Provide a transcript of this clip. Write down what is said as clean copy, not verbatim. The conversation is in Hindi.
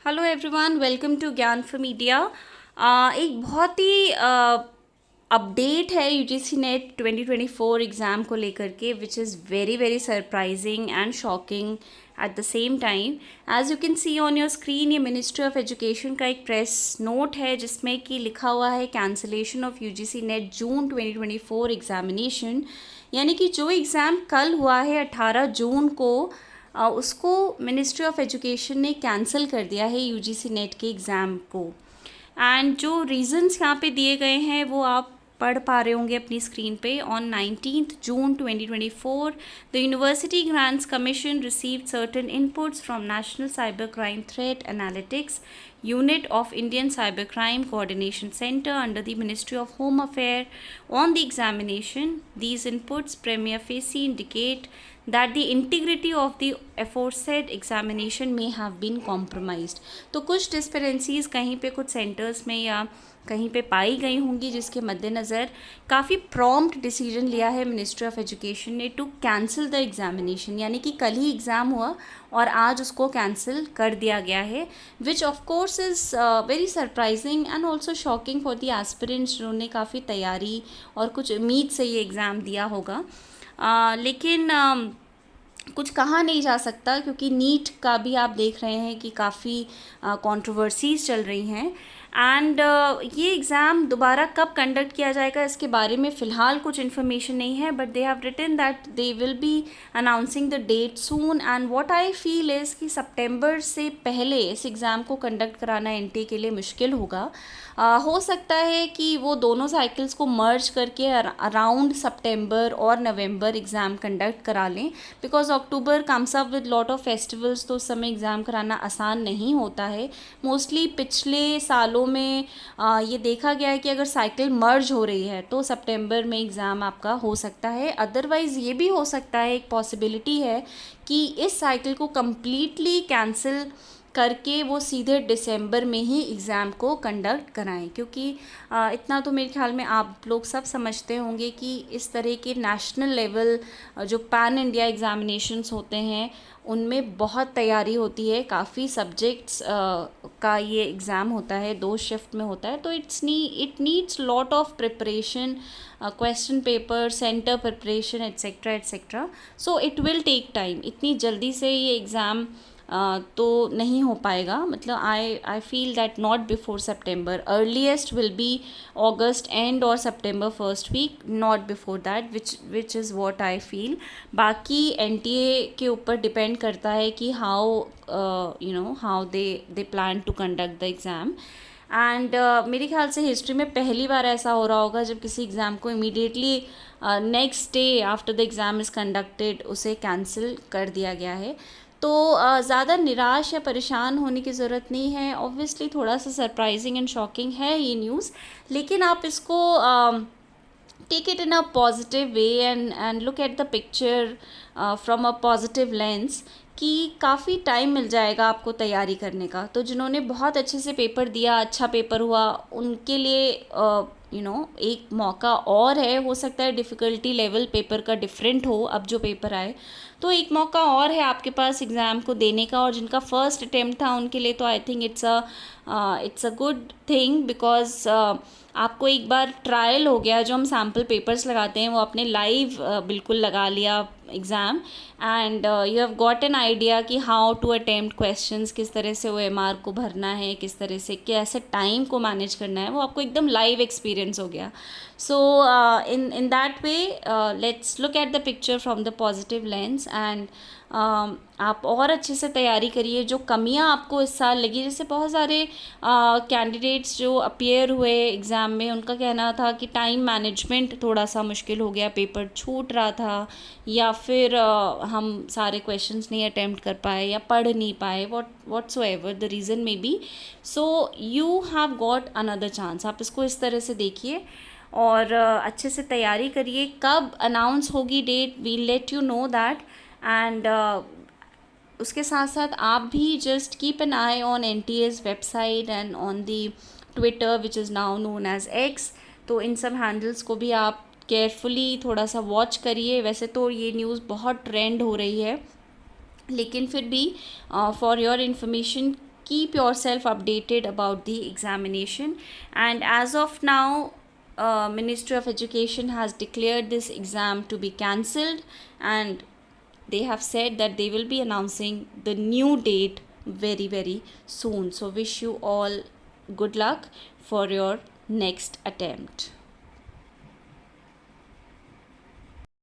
Hello everyone, welcome to Gyan for media. एक बहुत ही अपडेट है यूजीसी नेट 2024 एग्ज़ाम को लेकर के, which is very very surprising and shocking at the same time. As you can see on your screen, ये मिनिस्ट्री ऑफ एजुकेशन का एक प्रेस नोट है जिसमें कि लिखा हुआ है cancellation of UGC net June 2024 examination. यानी कि जो एग्ज़ाम कल हुआ है 18 जून को, उसको मिनिस्ट्री ऑफ एजुकेशन ने कैंसिल कर दिया है यूजीसी नेट के एग्ज़ाम को। एंड जो रीज़न्स यहाँ पे दिए गए हैं वो आप पढ़ पा रहे होंगे अपनी स्क्रीन पे। On 19th June 2024, the University Grants Commission received certain inputs from National Cybercrime Threat Analytics Unit of Indian Cybercrime Coordination Center under the Ministry of Home Affairs on the examination. These inputs prima facie indicate that the integrity of the aforesaid examination may have been compromised. तो कुछ डिस्पेरेंसीज कहीं पे कुछ सेंटर्स में या कहीं पे पाई गई होंगी, जिसके मद्देनज़र काफ़ी प्रॉम्प्ट डिसीजन लिया है मिनिस्ट्री ऑफ एजुकेशन ने टू कैंसिल द एग्जामिनेशन। यानी कि कल ही एग्ज़ाम हुआ और आज उसको कैंसिल कर दिया गया है, which of course is very surprising and also shocking for the aspirants जिन्होंने काफ़ी तैयारी और कुछ उम्मीद से ये एग्ज़ाम दिया होगा। लेकिन कुछ कहा नहीं जा सकता, क्योंकि नीट का भी आप देख रहे हैं कि काफ़ी कंट्रोवर्सीज चल रही हैं। एंड ये एग्ज़ाम दोबारा कब कंडक्ट किया जाएगा इसके बारे में फ़िलहाल कुछ इन्फॉर्मेशन नहीं है, but they have written that they will be announcing the date soon. And what I feel is कि सितंबर से पहले इस एग्ज़ाम को कंडक्ट कराना एनटीए के लिए मुश्किल होगा। हो सकता है कि वो दोनों साइकिल्स को मर्ज करके अराउंड सितंबर और नवंबर एग्ज़ाम कंडक्ट करा लें, because October comes up with lot of festivals, तो उस समय एग्ज़ाम कराना आसान नहीं होता है। मोस्टली पिछले सालों में ये देखा गया है कि अगर साइकिल मर्ज हो रही है तो सितंबर में एग्ज़ाम आपका हो सकता है। अदरवाइज़ ये भी हो सकता है, एक पॉसिबिलिटी है कि इस साइकिल को कम्प्लीटली कैंसिल करके वो सीधे दिसंबर में ही एग्ज़ाम को कंडक्ट कराएं, क्योंकि इतना तो मेरे ख्याल में आप लोग सब समझते होंगे कि इस तरह के नेशनल लेवल जो पैन इंडिया एग्ज़ामिनेशंस होते हैं उनमें बहुत तैयारी होती है, काफ़ी सब्जेक्ट्स का ये एग्ज़ाम होता है, 2 शिफ्ट में होता है, तो it needs lot of preparation, question paper, centre preparation etcetera etcetera. So it will take time. इतनी जल्दी से ये एग्ज़ाम तो नहीं हो पाएगा। मतलब I feel that not before September, earliest will be August end और September first week, not before that, which is what I feel. बाकी एनटीए के ऊपर डिपेंड करता है कि how how they plan to conduct the exam. And मेरे ख्याल से हिस्ट्री में पहली बार ऐसा हो रहा होगा जब किसी एग्ज़ाम को immediately next day after the exam is conducted उसे कैंसिल कर दिया गया है। तो ज़्यादा निराश या परेशान होने की ज़रूरत नहीं है। ऑब्वियसली थोड़ा सा सरप्राइजिंग एंड शॉकिंग है ये न्यूज़, लेकिन आप इसको take it in a positive way and look at the picture from a positive lens कि काफ़ी टाइम मिल जाएगा आपको तैयारी करने का। तो जिन्होंने बहुत अच्छे से पेपर दिया, अच्छा पेपर हुआ, उनके लिए एक मौका और है। हो सकता है डिफ़िकल्टी लेवल पेपर का डिफरेंट हो, अब जो पेपर आए तो एक मौका और है आपके पास एग्ज़ाम को देने का। और जिनका फर्स्ट अटेम्प्ट था उनके लिए तो I think it's a good thing, because आपको एक बार ट्रायल हो गया, जो हम सैम्पल पेपर्स लगाते हैं वो अपने लाइव बिल्कुल लगा लिया exam, and you have got an idea कि हाउ टू अटेम्प्ट क्वेश्चंस, किस तरह से OMR को भरना है, किस तरह से कैसे टाइम को मैनेज करना है, वो आपको एकदम लाइव एक्सपीरियंस हो गया। So in that way let's look at the picture from the positive lens and आप और अच्छे से तैयारी करिए। जो कमियां आपको इस साल लगी, जैसे बहुत सारे कैंडिडेट्स जो अपीयर हुए एग्ज़ाम में, उनका कहना था कि टाइम मैनेजमेंट थोड़ा सा मुश्किल हो गया, पेपर छूट रहा था, या फिर हम सारे क्वेश्चंस नहीं अटेम्प्ट कर पाए या पढ़ नहीं पाए, whatsoever the reason may be. So you have got another chance. आप इसको इस तरह से देखिए और अच्छे से तैयारी करिए। कब अनाउंस होगी date, we let you know that. And उसके साथ साथ आप भी just keep an eye on NTA's website and on the Twitter which is now known as X। तो इन सब हैंडल्स को भी आप केयरफुली थोड़ा सा वॉच करिए। वैसे तो ये न्यूज़ बहुत ट्रेंड हो रही है, लेकिन फिर भी for your information keep yourself updated about the examination. And as of now, Ministry of Education has declared this exam to be cancelled, and they have said that they will be announcing the new date very soon. So wish you all good luck for your next attempt.